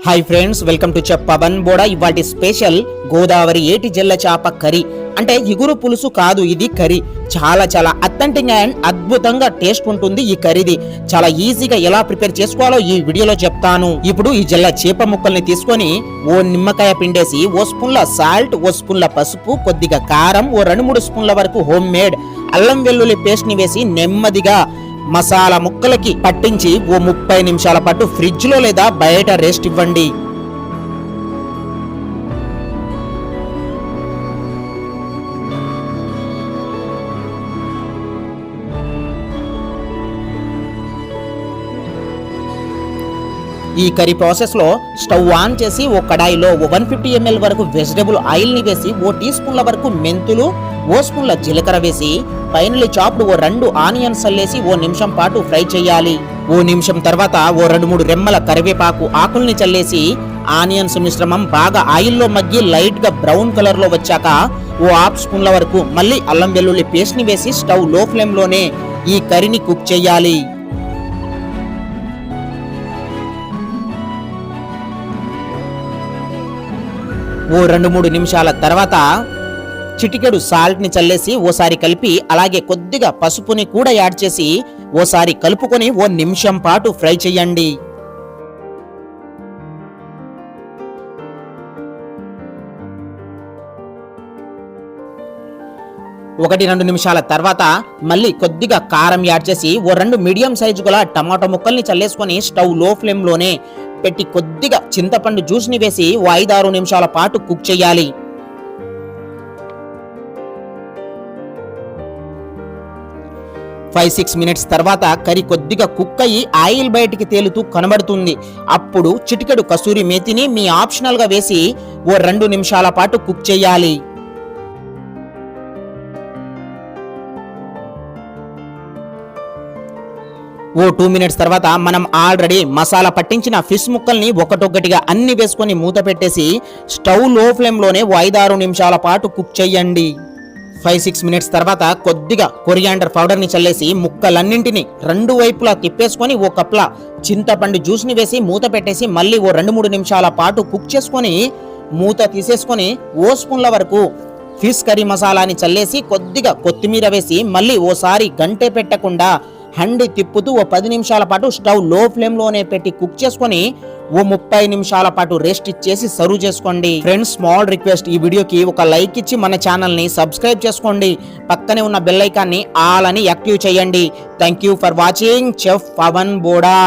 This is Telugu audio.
High friends welcome to chef Pavan Boda ఇవాల్టి స్పెషల్ గోదావరి ఏటి జెల్ల చాప కర్రీ అంటే ఇగురు పులుసు కాదు ఇది కర్రీ చాలా అథెంటిక్ అండ్ అద్భుతంగా టేస్ట్ ఉంటుంది ఈ కర్రీది చాలా ఈజీగా ఎలా ప్రిపేర్ చేసుకోవాలో ఈ వీడియోలో చెప్తాను ఇప్పుడు ఈ జెల్ల చేప ముక్కల్ని తీసుకొని ఓ నిమ్మకాయ పిండేసి ఓ స్పూన్ల సాల్ట్ ఓ స్పూన్ల పసుపు కొద్దిగా కారం ఓ 2-3 స్పూన్ల వరకు హోమ్ మేడ్ అల్లం వెల్లుల్లి పేస్ట్ ని వేసి నెమ్మదిగా మసాలా ముక్కలకి పట్టించి ఓ 30 నిమిషాల పాటు ఫ్రిడ్జ్ లో లేదా బయట రెస్ట్ ఇవ్వండి. ఈ కర్రీ ప్రాసెస్ లో స్టవ్ ఆన్ చేసి ఓ కడాయిలో 150 ml వరకు వెజిటబుల్ ఆయిల్ ని వేసి ఓ టీ స్పూన్ల వరకు మెంతులు ఓ స్పూన్ల జీలకర్ర వేసి ఫైనల్లీ చాప్డ్ ఓ 2 ఆనియన్స్ అల్లేసి ఓ నిమిషం పాటు ఫ్రై చేయాలి. ఓ నిమిషం తర్వాత ఓ 2-3 రెమ్మల కరివేపాకు ఆకుల్ని చల్లేసి ఆనియన్స్ మిశ్రమం బాగా ఆయిల్లో మగ్గి లైట్ గా బ్రౌన్ కలర్ లో వచ్చాక ఓ 1/2 స్పూన్ల వరకు మళ్ళీ అల్లం వెల్లుల్లి పేస్ట్ ని వేసి స్టవ్ లో ఫ్లేమ్ లోనే ఈ కర్రీని కుక్ చేయాలి. ఓ 2-3 నిమిషాల తర్వాత చిటికెడు సాల్ట్ ని చల్లేసి ఓసారి కలిపి అలాగే కొద్దిగా పసుపుని కూడా యాడ్ చేసి ఓసారి కలుపుకొని ఓ నిమిషం పాటు ఫ్రై చేయండి. ఒకటి 2 నిమిషాల తర్వాత మళ్ళీ కొద్దిగా కారం యాడ్ చేసి ఓ 2 మీడియం సైజు గల టమాటో ముక్కల్ని చల్లేసుకొని స్టవ్ లో ఫ్లేమ్ లోనే పెట్టి కొద్దిగా చింతపండు జ్యూస్ ని వేసి ఓ 5-6 నిమిషాల పాటు కుక్ చేయాలి. 5-6 మినిట్స్ తర్వాత కర్రీ కొద్దిగా కుక్ అయ్యి ఆయిల్ బయటికి తేలుతూ కనబడుతుంది. అప్పుడు చిటికెడు కసూరి మేతిని మీ ఆప్షనల్ గా వేసి ఓ 2 నిమిషాల పాటు కుక్ చేయాలి. ఓ 2 మినిట్స్ తర్వాత మనం ఆల్రెడీ మసాలా పట్టించిన ఫిష్ ముక్కల్ని ఒకటొక్కటిగా అన్ని వేసుకొని మూత పెట్టేసి స్టవ్ లో ఫ్లేమ్ లోనే 5-6 నిమిషాల పాటు కుక్ చేయండి. 5-6 మినిట్స్ తర్వాత కొద్దిగా కొరియాండర్ పౌడర్ ని చల్లేసి ముక్కలన్నింటినీ 2 వైపులా తిప్పేసుకొని ఓ కప్ల చింతపండు జ్యూస్ ని వేసి మూత పెట్టేసి మళ్ళీ ఓ 2-3 నిమిషాల పాటు కుక్ చేసుకొని మూత తీసేసుకొని ఓ స్పూన్ల వరకు ఫిష్ కర్రీ మసాలాని చల్లేసి కొద్దిగా కొత్తిమీర వేసి మళ్ళీ ఓసారి గంటె పెట్టకుండా హండి తిప్పుతూ ఓ 10 నిమిషాల పాటు స్టవ్ లో ఫ్లేమ్ లోనే పెట్టి కుక్ చేసుకొని ఓ 30 నిమిషాల పాటు రెస్ట్ ఇచ్చేసి సర్వ్ చేసుకోండి. ఫ్రెండ్స్ స్మాల్ రిక్వెస్ట్, ఈ వీడియోకి ఒక లైక్ ఇచ్చి మన ఛానల్ ని సబ్స్క్రైబ్ చేసుకోండి. పక్కనే ఉన్న బెల్ ఐకాన్ ని ఆల్ అని యాక్టివ్ చేయండి. Thank you for watching chef Pavan Boda.